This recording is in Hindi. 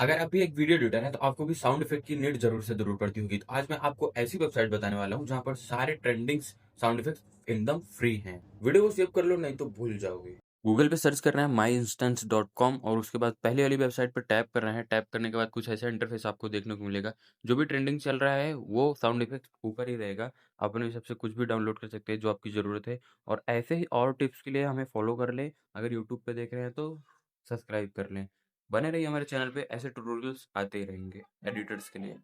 अगर आप भी एक वीडियो एडिटर हैं, तो आपको भी साउंड इफ़ेक्ट की नीड ज़रूर से ज़रूर पड़ती होगी। तो आज मैं आपको ऐसी वेबसाइट बताने वाला हूँ, जहाँ पर सारे ट्रेंडिंग्स साउंड इफ़ेक्ट्स एकदम फ्री हैं। वीडियो को सेव कर लो, नहीं तो भूल जाओगे। गूगल पे सर्च करना है myinstance.com और उसके बाद पहले वाली वेबसाइट पर टैप करना है। टैप करने के बाद कुछ ऐसा इंटरफ़ेस आपको देखने को मिलेगा। जो भी ट्रेंडिंग चल रहा है, वो साउंड इफ़ेक्ट ऊपर ही रहेगा। आप अपने हिसाब से कुछ भी डाउनलोड कर सकते हैं, जो आपकी ज़रूरत है और ऐसे ही और टिप्स के लिए हमें फ़ॉलो कर लें। अगर यूट्यूब पे देख रहे हैं, तो सब्सक्राइब कर लें। बने रहिए हमारे चैनल पे, ऐसे ट्यूटोरियल्स आते ही रहेंगे एडिटर्स के लिए।